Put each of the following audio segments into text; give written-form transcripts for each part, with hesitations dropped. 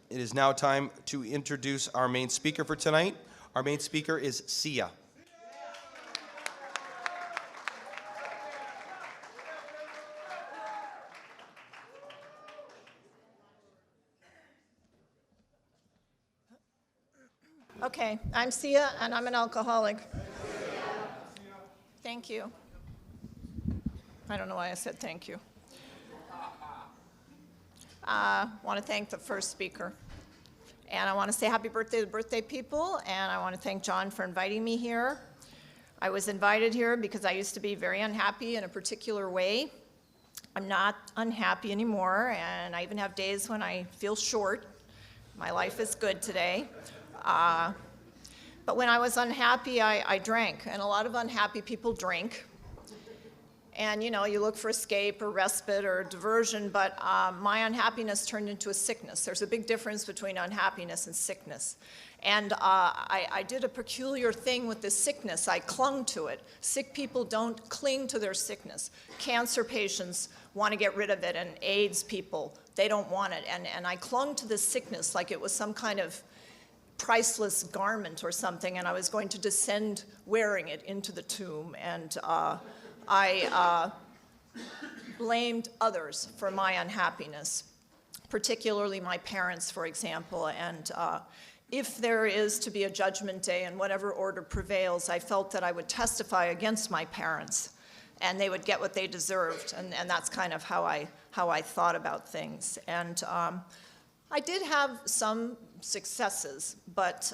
It is now time to introduce our main speaker for tonight. Our main speaker is Sia. Okay, I'm Sia, and I'm an alcoholic. Thank you. I don't know why I said thank you. I want to thank the first speaker. And I want to say happy birthday to the birthday people, and I want to thank John for inviting me here. I was invited here because I used to be very unhappy in a particular way. I'm not unhappy anymore, and I even have days when I feel short. My life is good today. But when I was unhappy, I drank, and a lot of unhappy people drink. And you know, you look for escape or respite or diversion, but my unhappiness turned into a sickness. There's a big difference between unhappiness and sickness. And I did a peculiar thing with this sickness. I clung to it. Sick people don't cling to their sickness. Cancer patients want to get rid of it, and AIDS people, they don't want it. And I clung to this sickness like it was some kind of priceless garment or something, and I was going to descend wearing it into the tomb. And I blamed others for my unhappiness, particularly my parents, for example. And if there is to be a judgment day in whatever order prevails, I felt that I would testify against my parents, and they would get what they deserved. And that's kind of how I thought about things. And I did have some successes, but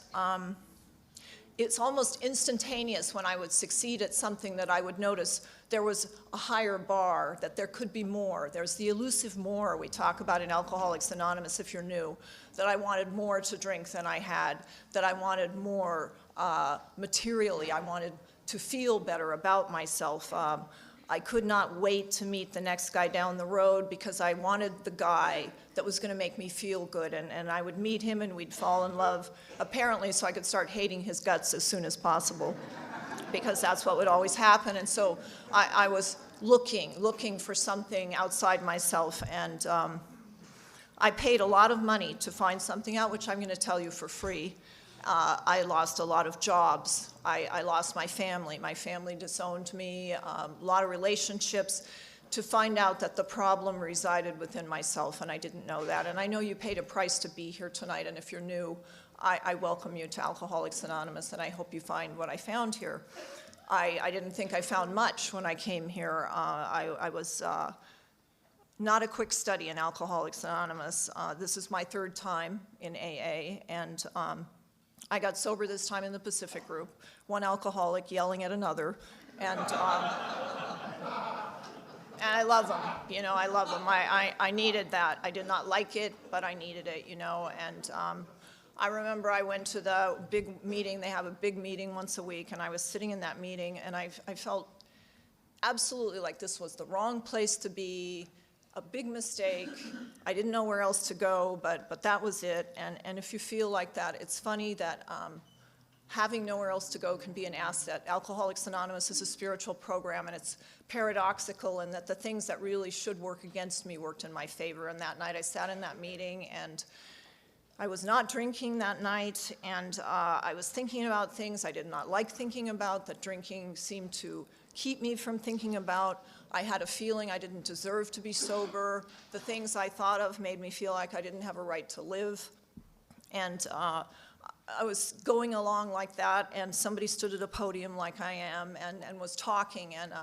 it's almost instantaneous when I would succeed at something that I would notice there was a higher bar, that there could be more. There's the elusive more we talk about in Alcoholics Anonymous if you're new, that I wanted more to drink than I had, that I wanted more materially. I wanted to feel better about myself. I could not wait to meet the next guy down the road because I wanted the guy that was going to make me feel good, and I would meet him and we'd fall in love, apparently so I could start hating his guts as soon as possible, because that's what would always happen. And so I was looking for something outside myself, and I paid a lot of money to find something out, which I'm going to tell you for free. I lost a lot of jobs. I lost my family. My family disowned me, a lot of relationships, to find out that the problem resided within myself, and I didn't know that. And I know you paid a price to be here tonight, and if you're new, I welcome you to Alcoholics Anonymous, and I hope you find what I found here. I didn't think I found much when I came here. I was not a quick study in Alcoholics Anonymous. This is my third time in AA, and I got sober this time in the Pacific group, one alcoholic yelling at another, and I love them, you know, I love them. I needed that. I did not like it, but I needed it, you know, and I remember I went to the big meeting. They have a big meeting once a week, and I was sitting in that meeting, and I felt absolutely like this was the wrong place to be, a big mistake. I didn't know where else to go, but that was it. And if you feel like that, it's funny that having nowhere else to go can be an asset. Alcoholics Anonymous is a spiritual program, and it's paradoxical in that the things that really should work against me worked in my favor. And that night I sat in that meeting, and I was not drinking that night, and I was thinking about things I did not like thinking about, that drinking seemed to keep me from thinking about. I had a feeling I didn't deserve to be sober. The things I thought of made me feel like I didn't have a right to live. And I was going along like that, and somebody stood at a podium like I am and was talking, and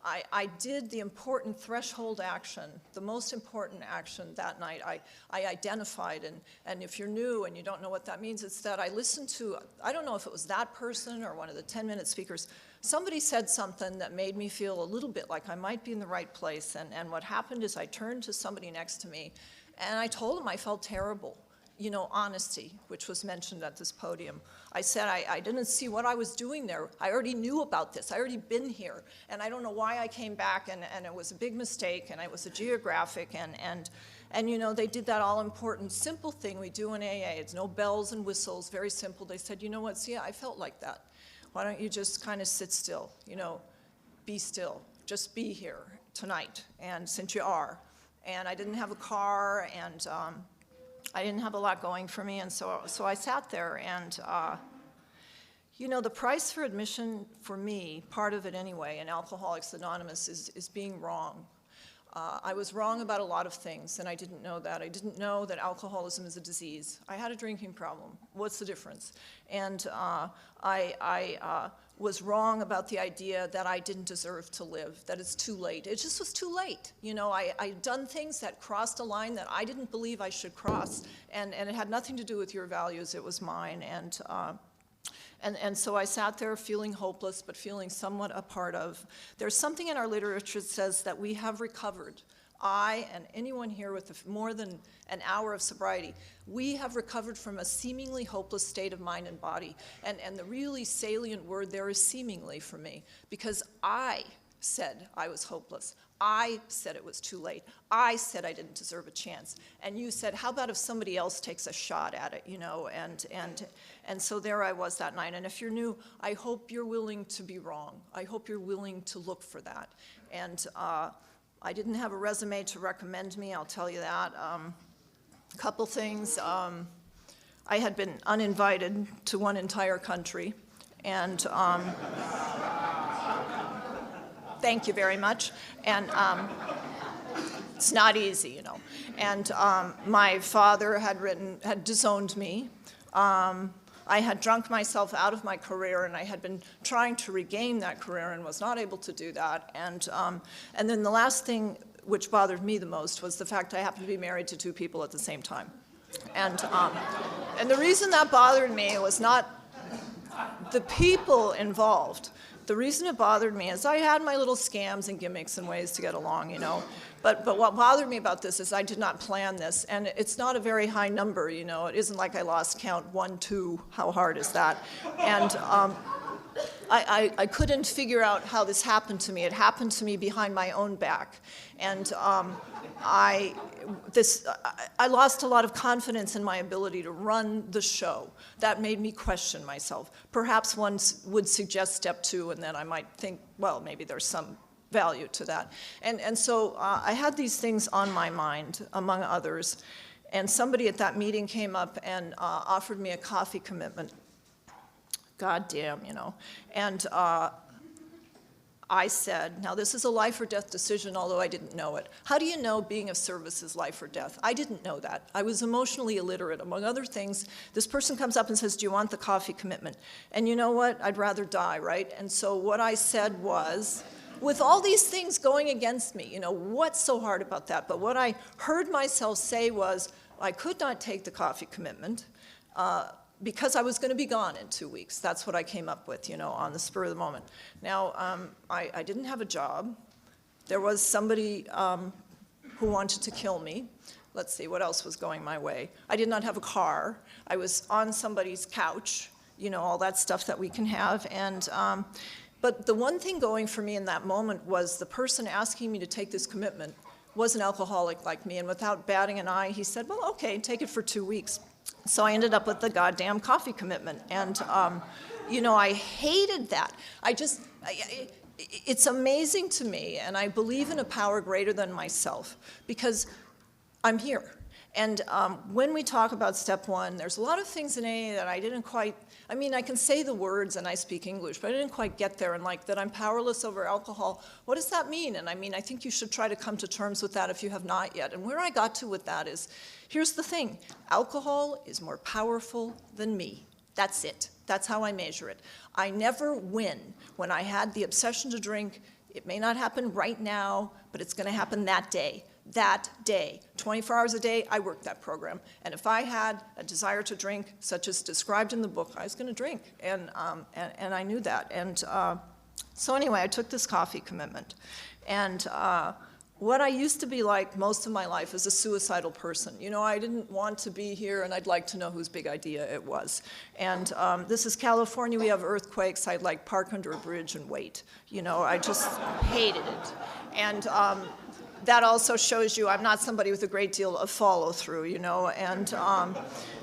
I did the important threshold action, the most important action that night. I identified, and if you're new and you don't know what that means, it's that I listened to, I don't know if it was that person or one of the 10-minute speakers, somebody said something that made me feel a little bit like I might be in the right place, and what happened is I turned to somebody next to me, and I told him I felt terrible. You know, honesty, which was mentioned at this podium. I said I didn't see what I was doing there. I already knew about this. I already been here. And I don't know why I came back, and it was a big mistake, and it was a geographic, and you know, they did that all-important, simple thing we do in AA. It's no bells and whistles, very simple. They said, you know what, see, I felt like that. Why don't you just kind of sit still, you know, be still. Just be here tonight, and since you are. And I didn't have a car, and I didn't have a lot going for me, and so I sat there, and you know, the price for admission for me, part of it anyway, in Alcoholics Anonymous is being wrong. I was wrong about a lot of things, and I didn't know that. I didn't know that alcoholism is a disease. I had a drinking problem. What's the difference? And I was wrong about the idea that I didn't deserve to live, that it's too late. It just was too late. You know, I'd done things that crossed a line that I didn't believe I should cross, and it had nothing to do with your values. It was mine. And so I sat there feeling hopeless, but feeling somewhat a part of. There's something in our literature that says that we have recovered. I and anyone here with more than an hour of sobriety, we have recovered from a seemingly hopeless state of mind and body. And the really salient word there is seemingly for me, because I said I was hopeless. I said it was too late. I said I didn't deserve a chance. And you said, how about if somebody else takes a shot at it, you know? And so there I was that night. And if you're new, I hope you're willing to be wrong. I hope you're willing to look for that. And I didn't have a resume to recommend me, I'll tell you that. A couple things. I had been uninvited to one entire country. And thank you very much. And it's not easy, you know. And my father had disowned me. I had drunk myself out of my career, and I had been trying to regain that career and was not able to do that. And then the last thing which bothered me the most was the fact I happened to be married to two people at the same time. And the reason that bothered me was not the people involved. The reason it bothered me is I had my little scams and gimmicks and ways to get along, you know. But what bothered me about this is I did not plan this, and it's not a very high number, you know. It isn't like I lost count 1, 2, how hard is that? And I couldn't figure out how this happened to me. It happened to me behind my own back. And I lost a lot of confidence in my ability to run the show. That made me question myself. Perhaps one would suggest step 2, and then I might think, well, maybe there's some value to that. And so I had these things on my mind, among others, and somebody at that meeting came up and offered me a coffee commitment. God damn, you know. And I said, now this is a life or death decision, although I didn't know it. How do you know being of service is life or death? I didn't know that. I was emotionally illiterate. Among other things, this person comes up and says, do you want the coffee commitment? And you know what? I'd rather die, right? And so what I said was, with all these things going against me, you know, what's so hard about that? But what I heard myself say was, I could not take the coffee commitment, because I was going to be gone in 2 weeks. That's what I came up with, you know, on the spur of the moment. Now, I didn't have a job. There was somebody who wanted to kill me. Let's see, what else was going my way? I did not have a car. I was on somebody's couch, you know, all that stuff that we can have. And but the one thing going for me in that moment was the person asking me to take this commitment was an alcoholic like me, and without batting an eye, he said, well, okay, take it for 2 weeks. So I ended up with the goddamn coffee commitment, and you know, I hated that. It's amazing to me, and I believe in a power greater than myself, because I'm here. And when we talk about step 1, there's a lot of things in AA that I didn't quite, I mean, I can say the words and I speak English, but I didn't quite get there, and like that I'm powerless over alcohol. What does that mean? And I mean, I think you should try to come to terms with that if you have not yet. And where I got to with that is, here's the thing. Alcohol is more powerful than me. That's it. That's how I measure it. I never win. When I had the obsession to drink, it may not happen right now, but it's going to happen that day. That day, 24 hours a day, I worked that program. And if I had a desire to drink, such as described in the book, I was going to drink. And I knew that. And so anyway, I took this coffee commitment. And what I used to be like most of my life is a suicidal person. You know, I didn't want to be here, and I'd like to know whose big idea it was. And this is California. We have earthquakes. I'd like park under a bridge and wait. You know, I just hated it. And that also shows you I'm not somebody with a great deal of follow-through, you know, and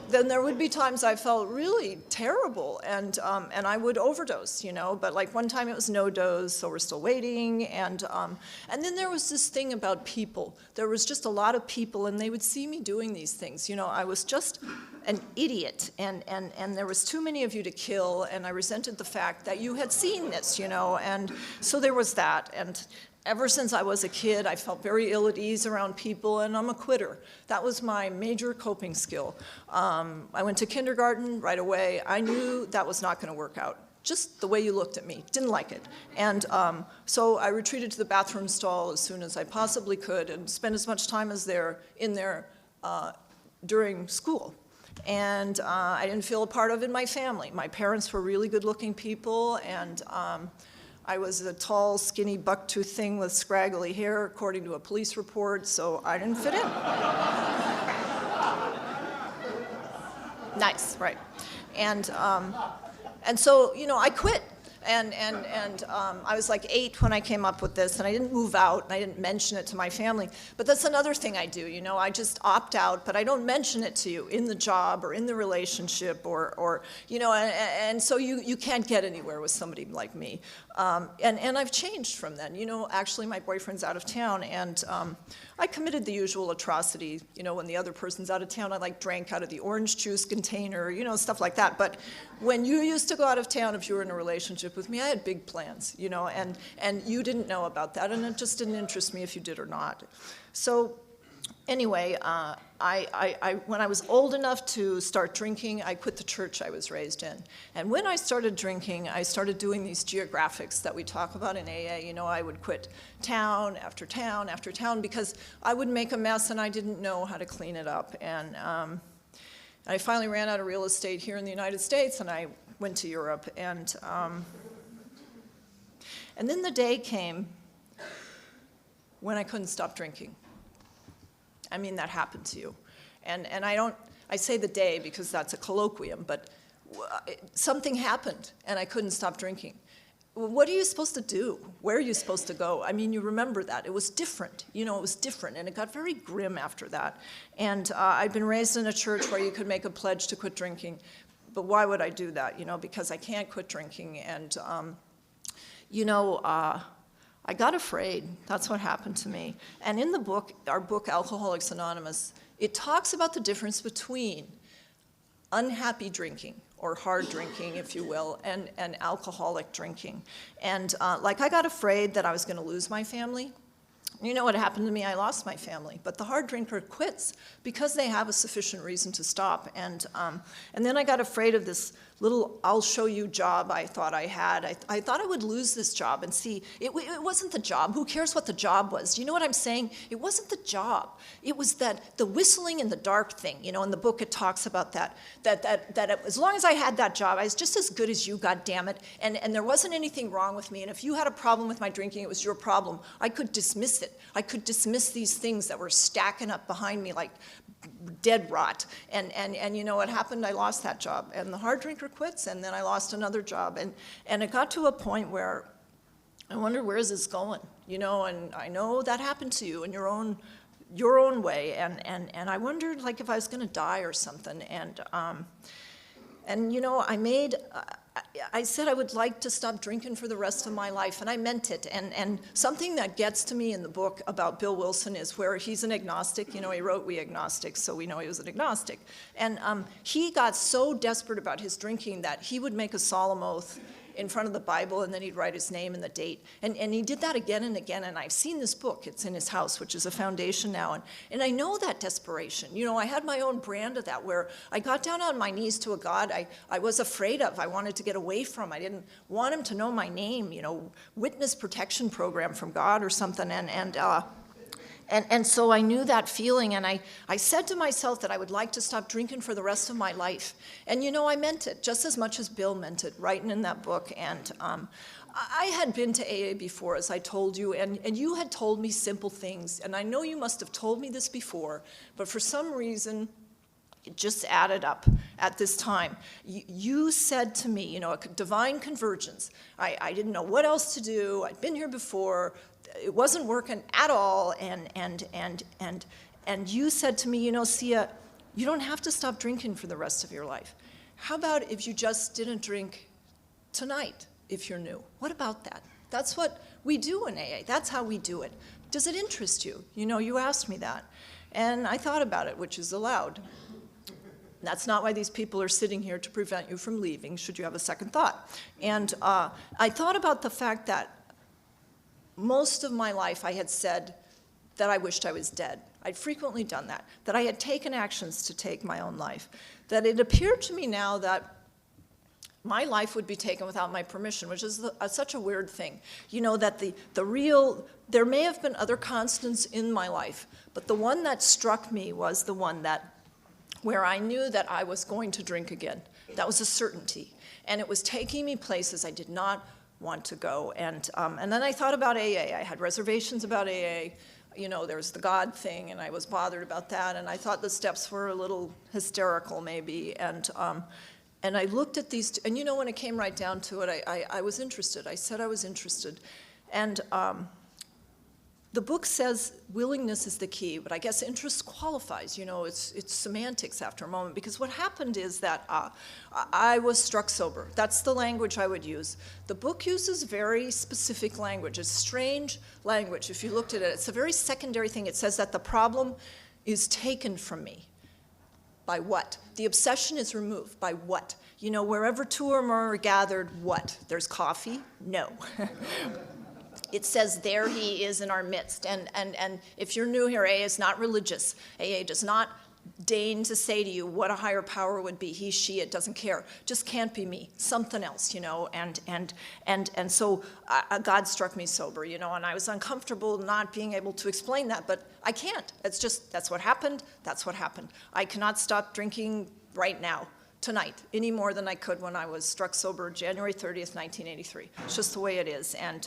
then there would be times I felt really terrible, and I would overdose, you know, but like one time it was no dose, so we're still waiting, and then there was this thing about people. There was just a lot of people, and they would see me doing these things, you know. I was just an idiot, and there was too many of you to kill, and I resented the fact that you had seen this, you know, and so there was that, and ever since I was a kid, I felt very ill at ease around people, and I'm a quitter. That was my major coping skill. I went to kindergarten right away. I knew that was not going to work out. Just the way you looked at me, didn't like it. And so I retreated to the bathroom stall as soon as I possibly could and spent as much time as in there during school. And I didn't feel a part of it in my family. My parents were really good-looking people, and I was a tall, skinny, buck-toothed thing with scraggly hair, according to a police report, so I didn't fit in. Nice, right. And so, you know, I quit. And I was like 8 when I came up with this, and I didn't move out, and I didn't mention it to my family. But that's another thing I do, you know, I just opt out, but I don't mention it to you in the job or in the relationship or you know, and so you can't get anywhere with somebody like me. And I've changed from then. You know, actually my boyfriend's out of town, and I committed the usual atrocity, you know, when the other person's out of town, I like drank out of the orange juice container, you know, stuff like that. But when you used to go out of town, if you were in a relationship with me, I had big plans, you know, and you didn't know about that, and it just didn't interest me if you did or not. So anyway, when I was old enough to start drinking, I quit the church I was raised in. And when I started drinking, I started doing these geographics that we talk about in AA. You know, I would quit town after town after town because I would make a mess and I didn't know how to clean it up. And I finally ran out of real estate here in the United States, and I went to Europe. And then the day came when I couldn't stop drinking. I mean, that happened to you. And I say the day because that's a colloquium, but something happened and I couldn't stop drinking. What are you supposed to do? Where are you supposed to go? I mean, you remember that. It was different. You know, it was different, and it got very grim after that. And I'd been raised in a church where you could make a pledge to quit drinking, but why would I do that? You know, because I can't quit drinking, and you know, I got afraid. That's what happened to me. And in the book, our book, Alcoholics Anonymous, it talks about the difference between unhappy drinking, or hard drinking, if you will, and alcoholic drinking. And like I got afraid that I was going to lose my family. You know what happened to me? I lost my family. But the hard drinker quits because they have a sufficient reason to stop. And then I got afraid of this little I'll show you job I thought I had. I thought I would lose this job and see. It wasn't the job. Who cares what the job was? You know what I'm saying? It wasn't the job. It was that the whistling in the dark thing. You know, in the book it talks about that as long as I had that job, I was just as good as you, goddammit, and there wasn't anything wrong with me. And if you had a problem with my drinking, it was your problem. I could dismiss it. I could dismiss these things that were stacking up behind me like dead rot. And you know what happened? I lost that job. And the hard drinker quits, and then I lost another job. And it got to a point where I wondered, where is this going? You know, and I know that happened to you in your own way. And I wondered, like, if I was going to die or something. And you know, I said I would like to stop drinking for the rest of my life, and I meant it. And something that gets to me in the book about Bill Wilson is where he's an agnostic. You know, he wrote We Agnostics, so we know he was an agnostic. And he got so desperate about his drinking that he would make a solemn oath in front of the Bible, and then he'd write his name and the date. And he did that again and again, and I've seen this book. It's in his house, which is a foundation now. And I know that desperation. You know, I had my own brand of that, where I got down on my knees to a God I was afraid of. I wanted to get away from. I didn't want him to know my name, you know, witness protection program from God or something. And so I knew that feeling, and I said to myself that I would like to stop drinking for the rest of my life. And you know, I meant it just as much as Bill meant it, writing in that book. And I had been to AA before, as I told you, and you had told me simple things. And I know you must have told me this before, but for some reason, it just added up at this time. You said to me, you know, a divine convergence. I didn't know what else to do. I'd been here before. it wasn't working at all, and you said to me, you know, Sia, you don't have to stop drinking for the rest of your life. How about if you just didn't drink tonight, if you're new? What about that? That's what we do in AA. That's how we do it. Does it interest you? You know, you asked me that. And I thought about it, which is allowed. That's not why these people are sitting here, to prevent you from leaving, should you have a second thought. And I thought about the fact that most of my life I had said that I wished I was dead. I'd frequently done that I had taken actions to take my own life, that it appeared to me now that my life would be taken without my permission, which is such a weird thing. You know, that there may have been other constants in my life, but the one that struck me was the one where I knew that I was going to drink again. That was a certainty. And it was taking me places I did not want to go. And then I thought about AA. I had reservations about AA. You know, there's the God thing, and I was bothered about that, and I thought the steps were a little hysterical, maybe, and I looked at these, and you know, when it came right down to it, I was interested. I said I was interested, and the book says willingness is the key, but I guess interest qualifies. You know, it's semantics after a moment, because what happened is that I was struck sober. That's the language I would use. The book uses very specific language. It's strange language. If you looked at it, it's a very secondary thing. It says that the problem is taken from me. By what? The obsession is removed. By what? You know, wherever two or more are gathered, what? There's coffee? No. It says, there he is in our midst. And if you're new here, AA is not religious. AA does not deign to say to you what a higher power would be. He, she, it doesn't care. Just can't be me. Something else, you know. And so God struck me sober, you know, and I was uncomfortable not being able to explain that, but I can't. It's just, that's what happened. That's what happened. I cannot stop drinking right now, tonight, any more than I could when I was struck sober January 30th, 1983. It's just the way it is. And,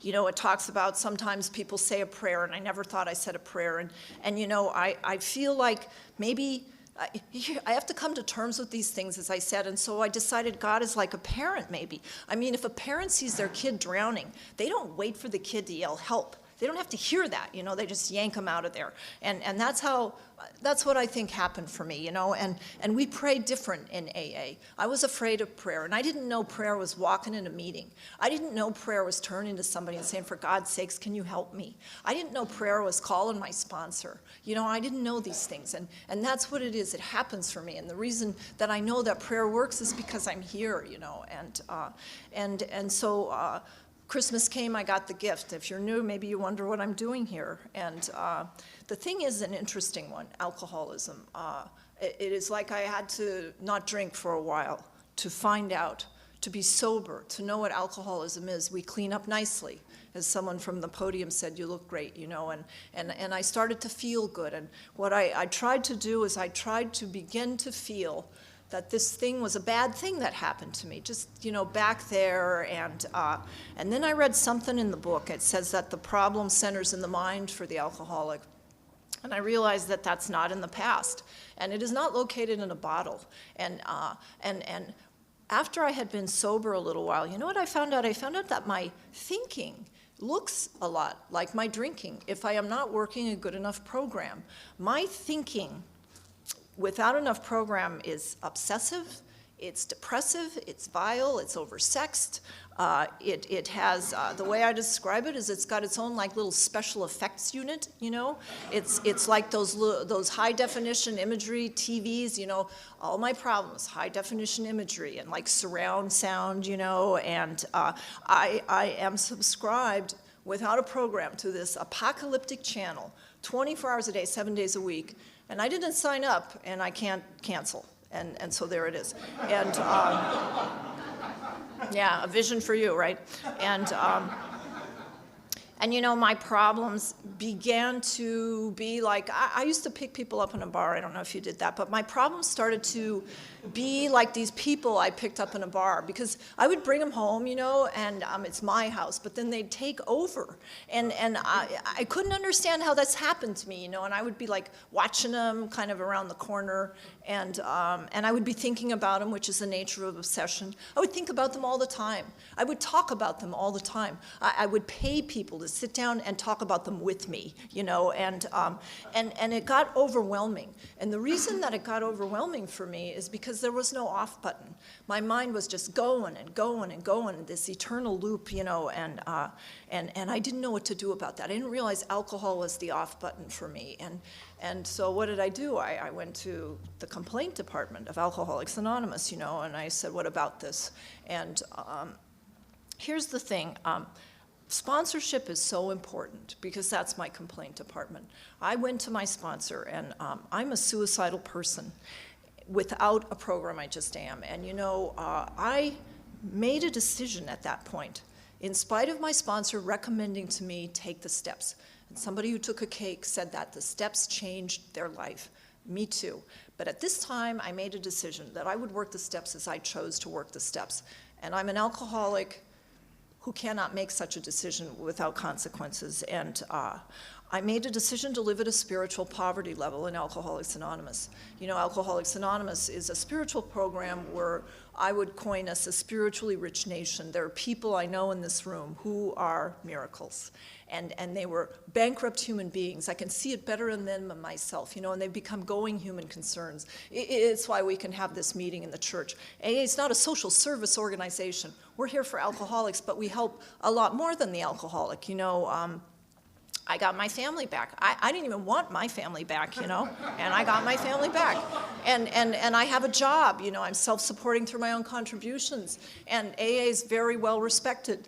you know, it talks about sometimes people say a prayer, and I never thought I said a prayer. And you know, I feel like maybe I have to come to terms with these things, as I said, and so I decided God is like a parent, maybe. I mean, if a parent sees their kid drowning, they don't wait for the kid to yell, help. They don't have to hear that, you know, they just yank them out of there. And that's what I think happened for me, you know, and we pray different in AA. I was afraid of prayer, and I didn't know prayer was walking in a meeting. I didn't know prayer was turning to somebody and saying, for God's sakes, can you help me? I didn't know prayer was calling my sponsor. You know, I didn't know these things, and that's what it is. It happens for me, and the reason that I know that prayer works is because I'm here, you know, and so Christmas came, I got the gift. If you're new, maybe you wonder what I'm doing here. And the thing is an interesting one, alcoholism. It is like I had to not drink for a while to find out, to be sober, to know what alcoholism is. We clean up nicely. As someone from the podium said, you look great, you know, and I started to feel good. And what I tried to do is I tried to begin to feel that this thing was a bad thing that happened to me, just, you know, back there. And then I read something in the book. It says that the problem centers in the mind for the alcoholic. And I realized that that's not in the past. And it is not located in a bottle. And after I had been sober a little while, you know what I found out? I found out that my thinking looks a lot like my drinking if I am not working a good enough program. My thinking without enough program is obsessive, it's depressive, it's vile, it's oversexed. It has, the way I describe it is it's got its own like little special effects unit, you know? It's like those high definition imagery TVs, you know, all my problems, high definition imagery and like surround sound, you know, and I am subscribed without a program to this apocalyptic channel, 24 hours a day, 7 days a week. And I didn't sign up, and I can't cancel. And so there it is. And yeah, a vision for you, right? And you know, my problems began to be like, I used to pick people up in a bar. I don't know if you did that, but my problems started to be like these people I picked up in a bar, because I would bring them home, you know, and it's my house, but then they'd take over. And I couldn't understand how that's happened to me, you know, and I would be like watching them kind of around the corner, and I would be thinking about them, which is the nature of obsession. I would think about them all the time. I would talk about them all the time. I would pay people to sit down and talk about them with me, you know, and it got overwhelming. And the reason that it got overwhelming for me is because there was no off button. My mind was just going and going and going, this eternal loop, you know, and I didn't know what to do about that. I didn't realize alcohol was the off button for me. And so what did I do? I went to the complaint department of Alcoholics Anonymous, you know, and I said, what about this? And here's the thing. Sponsorship is so important because that's my complaint department. I went to my sponsor, and I'm a suicidal person. Without a program, I just am. And you know, I made a decision at that point, in spite of my sponsor recommending to me take the steps. And somebody who took a cake said that the steps changed their life. Me too. But at this time, I made a decision that I would work the steps as I chose to work the steps. And I'm an alcoholic who cannot make such a decision without consequences. And I made a decision to live at a spiritual poverty level in Alcoholics Anonymous. You know, Alcoholics Anonymous is a spiritual program where I would coin us a spiritually rich nation. There are people I know in this room who are miracles. And they were bankrupt human beings. I can see it better in them than myself, you know, and they've become going human concerns. It's why we can have this meeting in the church. AA is not a social service organization. We're here for alcoholics, but we help a lot more than the alcoholic, you know. I got my family back. I didn't even want my family back, you know, and I got my family back. And I have a job, you know, I'm self-supporting through my own contributions. And AA is very well respected.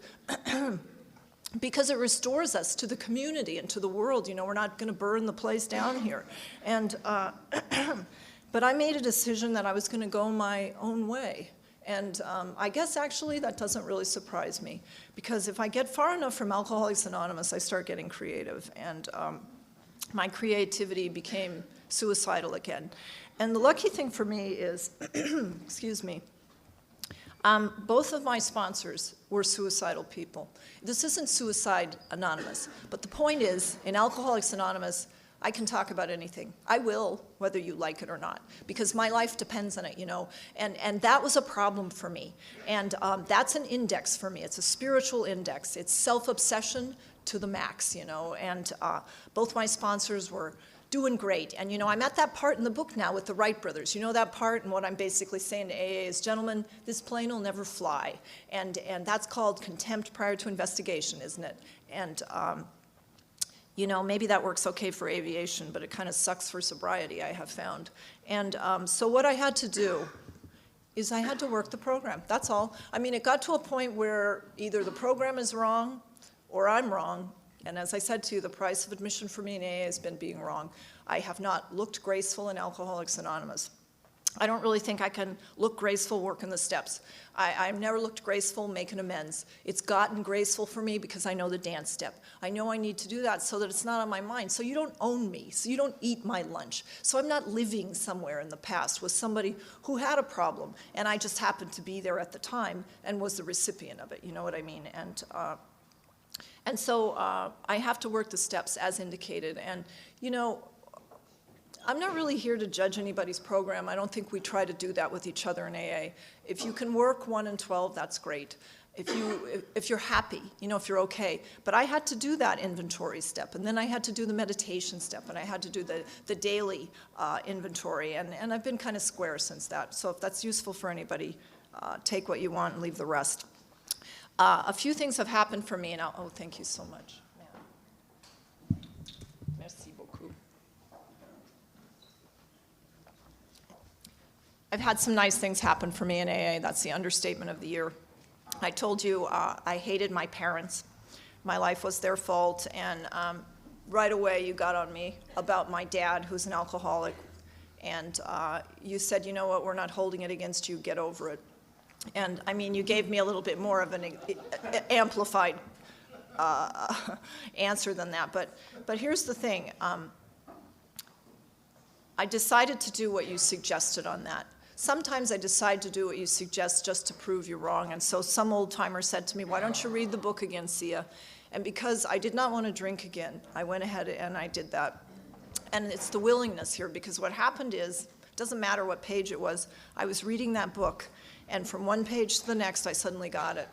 Because it restores us to the community and to the world. You know, we're not going to burn the place down here. And, but I made a decision that I was going to go my own way. And I guess actually that doesn't really surprise me, because if I get far enough from Alcoholics Anonymous, I start getting creative. And my creativity became suicidal again. And the lucky thing for me is, excuse me, both of my sponsors were suicidal people. This isn't Suicide Anonymous, but the point is, in Alcoholics Anonymous, I can talk about anything. I will, whether you like it or not, because my life depends on it, you know, and that was a problem for me. And that's an index for me. It's a spiritual index. It's self-obsession to the max, you know, and both my sponsors were doing great. And, you know, I'm at that part in the book now with the Wright brothers. You know that part? And what I'm basically saying to AA is, gentlemen, this plane will never fly. And that's called contempt prior to investigation, isn't it? And, you know, maybe that works okay for aviation, but it kind of sucks for sobriety, I have found. And so what I had to do is I had to work the program. That's all. I mean, it got to a point where either the program is wrong or I'm wrong. And as I said to you, the price of admission for me in AA has been being wrong. I have not looked graceful in Alcoholics Anonymous. I don't really think I can look graceful working the steps. I've never looked graceful making amends. It's gotten graceful for me because I know the dance step. I know I need to do that so that it's not on my mind. So you don't own me. So you don't eat my lunch. So I'm not living somewhere in the past with somebody who had a problem, and I just happened to be there at the time and was the recipient of it. You know what I mean? And so I have to work the steps as indicated. And, you know, I'm not really here to judge anybody's program. I don't think we try to do that with each other in AA. If you can work 1 and 12, that's great. If you're happy, you know, if you're okay. But I had to do that inventory step, and then I had to do the meditation step, and I had to do the daily inventory, and I've been kind of square since that. So if that's useful for anybody, take what you want and leave the rest. A few things have happened for me, and oh, thank you so much. Merci beaucoup. I've had some nice things happen for me in AA. That's the understatement of the year. I told you I hated my parents. My life was their fault, and right away you got on me about my dad, who's an alcoholic, and you said, you know what, we're not holding it against you, get over it. And I mean, you gave me a little bit more of an amplified answer than that. But here's the thing. I decided to do what you suggested on that. Sometimes I decide to do what you suggest just to prove you're wrong. And so some old timer said to me, why don't you read the book again, Sia? And because I did not want to drink again, I went ahead and I did that. And it's the willingness here, because what happened is, it doesn't matter what page it was, I was reading that book, and from one page to the next, I suddenly got it.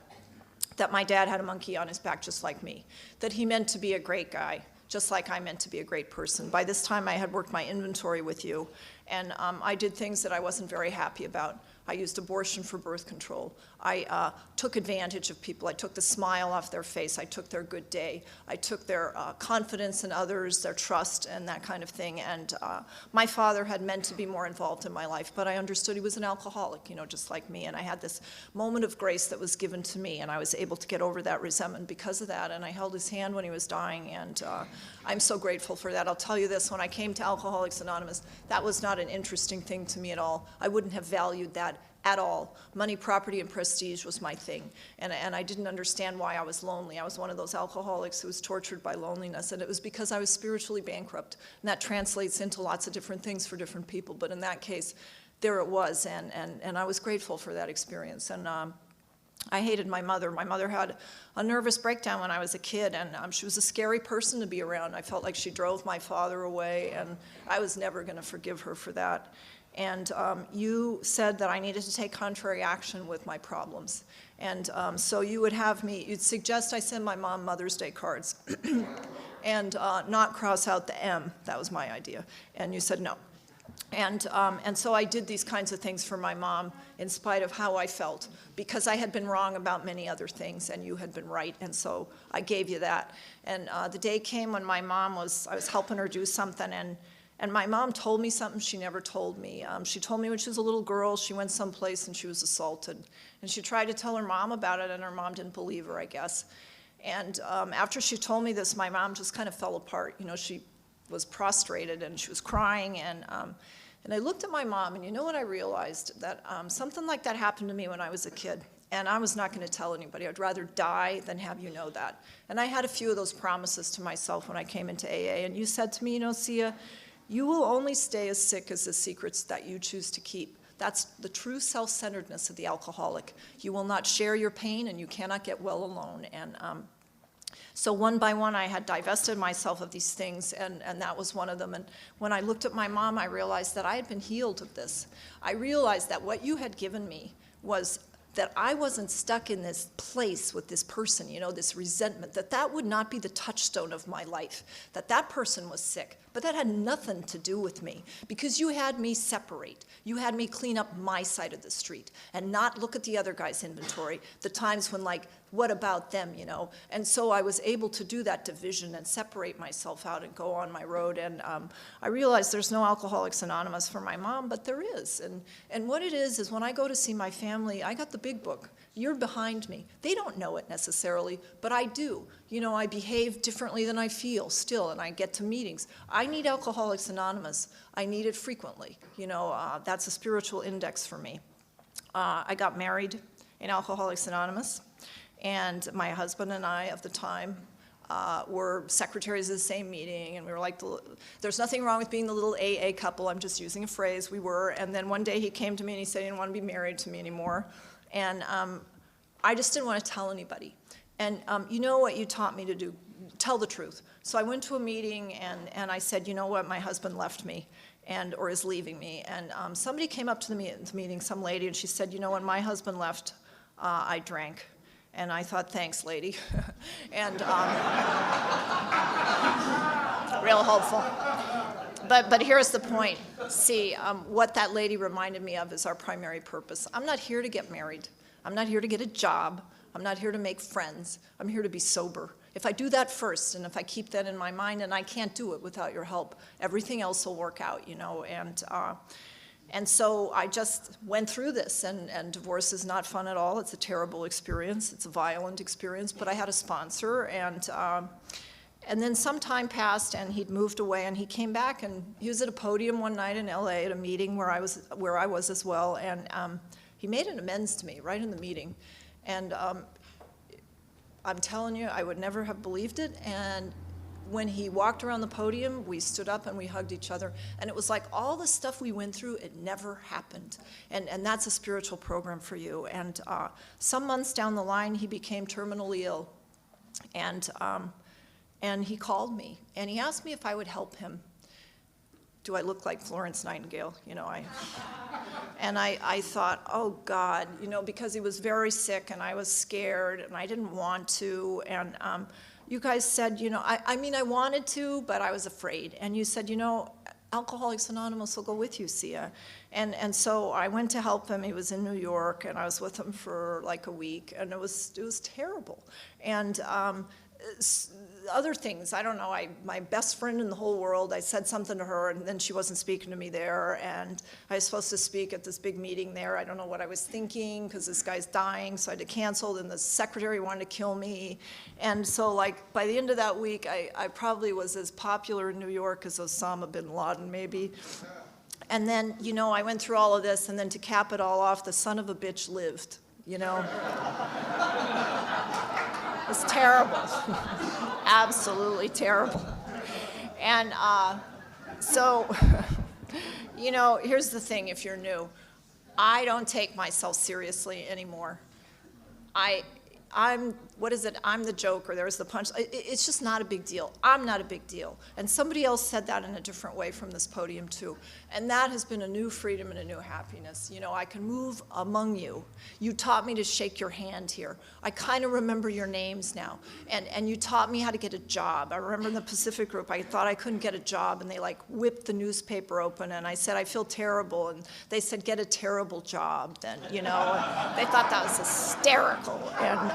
that my dad had a monkey on his back just like me, that he meant to be a great guy, just like I meant to be a great person. By this time, I had worked my inventory with you, and I did things that I wasn't very happy about. I used abortion for birth control. I took advantage of people. I took the smile off their face. I took their good day. I took their confidence in others, their trust, and that kind of thing. And my father had meant to be more involved in my life, but I understood he was an alcoholic, just like me. And I had this moment of grace that was given to me, and I was able to get over that resentment because of that. And I held his hand when he was dying, and I'm so grateful for that. I'll tell you this, when I came to Alcoholics Anonymous, that was not an interesting thing to me at all. I wouldn't have valued that at all. Money, property, and prestige was my thing. And I didn't understand why I was lonely. I was one of those alcoholics who was tortured by loneliness, and it was because I was spiritually bankrupt. And that translates into lots of different things for different people, but in that case, there it was, and I was grateful for that experience. And I hated my mother. My mother had a nervous breakdown when I was a kid, and she was a scary person to be around. I felt like she drove my father away, and I was never going to forgive her for that. And you said that I needed to take contrary action with my problems. And so you would have me, you'd suggest I send my mom Mother's Day cards and not cross out the M. That was my idea. And you said no. And so I did these kinds of things for my mom in spite of how I felt, because I had been wrong about many other things and you had been right, and so I gave you that. And the day came when my mom I was helping her do something, and my mom told me something she never told me. She told me when she was a little girl, she went someplace and she was assaulted. And she tried to tell her mom about it, and her mom didn't believe her, I guess. And after she told me this, my mom just kind of fell apart. She was prostrated and she was crying, and I looked at my mom, and you know what I realized? That something like that happened to me when I was a kid, and I was not going to tell anybody. I'd rather die than have you know that. And I had a few of those promises to myself when I came into AA, and you said to me, Sia, you will only stay as sick as the secrets that you choose to keep. That's the true self-centeredness of the alcoholic. You will not share your pain, and you cannot get well alone. And so one by one, I had divested myself of these things, and that was one of them. And when I looked at my mom, I realized that I had been healed of this. I realized that what you had given me was that I wasn't stuck in this place with this person, this resentment, that would not be the touchstone of my life, that person was sick. But that had nothing to do with me, because you had me separate. You had me clean up my side of the street and not look at the other guy's inventory, the times when, what about them, And so I was able to do that division and separate myself out and go on my road. And I realized there's no Alcoholics Anonymous for my mom, but there is. And what it is when I go to see my family, I got the big book. You're behind me. They don't know it necessarily, but I do. I behave differently than I feel still, and I get to meetings. I need Alcoholics Anonymous. I need it frequently. That's a spiritual index for me. I got married in Alcoholics Anonymous, and my husband and I, of the time, were secretaries of the same meeting, and we were like, there's nothing wrong with being the little AA couple. I'm just using a phrase. We were. And then one day he came to me and he said he didn't want to be married to me anymore. And I just didn't want to tell anybody. And you know what you taught me to do? Tell the truth. So I went to a meeting, and I said, you know what, my husband left me, or is leaving me. And somebody came up to the meeting, some lady, and she said, when my husband left, I drank. And I thought, thanks, lady. And real hopeful. But here's the point. See, what that lady reminded me of is our primary purpose. I'm not here to get married. I'm not here to get a job. I'm not here to make friends. I'm here to be sober. If I do that first, and if I keep that in my mind, and I can't do it without your help, everything else will work out, And so I just went through this, and divorce is not fun at all. It's a terrible experience. It's a violent experience, but I had a sponsor, and then some time passed, and he'd moved away, and he came back, and he was at a podium one night in LA at a meeting where I was as well, and he made an amends to me right in the meeting. And I'm telling you, I would never have believed it. And when he walked around the podium, we stood up and we hugged each other. And it was like all the stuff we went through, it never happened. And that's a spiritual program for you. And some months down the line, he became terminally ill. And he called me, and he asked me if I would help him. Do I look like Florence Nightingale? I thought, oh God, you know, because he was very sick and I was scared and I didn't want to. And you guys said, you know, I mean, I wanted to, but I was afraid. And you said, you know, Alcoholics Anonymous will go with you, Sia. And so I went to help him. He was in New York, and I was with him for like a week, and it was terrible. And other things, I don't know, my best friend in the whole world, I said something to her, and then she wasn't speaking to me there, and I was supposed to speak at this big meeting there. I don't know what I was thinking, because this guy's dying, so I had to cancel, and the secretary wanted to kill me. And so, like, by the end of that week, I probably was as popular in New York as Osama bin Laden, maybe. And then, you know, I went through all of this, and then to cap it all off, the son of a bitch lived, you know? It was terrible. Absolutely terrible. And so, you know, here's the thing if you're new. I don't take myself seriously anymore. I'm, what is it? I'm the joker. There's the punch. It's just not a big deal. I'm not a big deal. And somebody else said that in a different way from this podium too. And that has been a new freedom and a new happiness. You know, I can move among you. You taught me to shake your hand here. I kind of remember your names now. And you taught me how to get a job. I remember in the Pacific group, I thought I couldn't get a job, and they like whipped the newspaper open, and I said, I feel terrible. And they said, get a terrible job then, you know. And they thought that was hysterical. And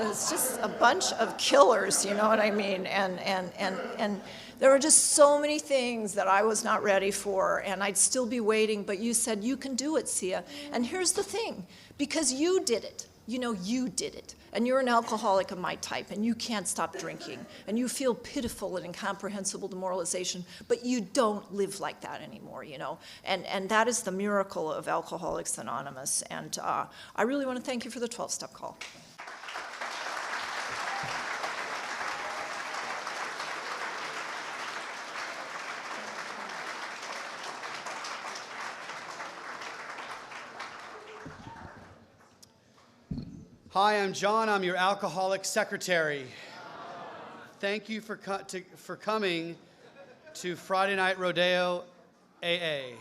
it's just a bunch of killers, you know what I mean? And there were just so many things that I was not ready for, and I'd still be waiting, but you said, you can do it, Sia. And here's the thing, because you did it, you know, you did it, and you're an alcoholic of my type, and you can't stop drinking, and you feel pitiful and incomprehensible demoralization, but you don't live like that anymore, you know, and that is the miracle of Alcoholics Anonymous, and I really want to thank you for the 12-step call. Hi, I'm John. I'm your alcoholic secretary. Thank you for coming to Friday Night Rodeo AA.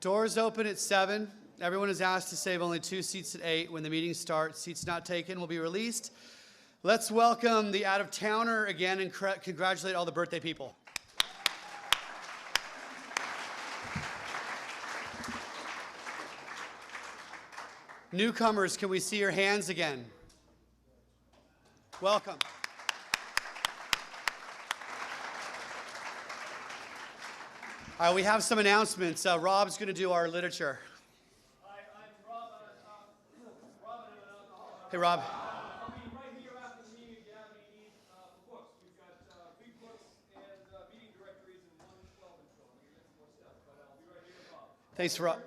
Doors open at 7. Everyone is asked to save only 2 seats at 8. When the meeting starts, seats not taken will be released. Let's welcome the out-of-towner again and congratulate all the birthday people. Newcomers, can we see your hands again? Welcome. All right, we have some announcements. Rob's going to do our literature. Hi, I'm Rob. Rob and I'm an alcoholic. Hey, Rob. I'll be right here after the meeting if you have any need for books. We've got big books and meeting directories and 1 12 and so on. We'll get some more stuff, but I'll be right here, Rob. Thanks, Rob.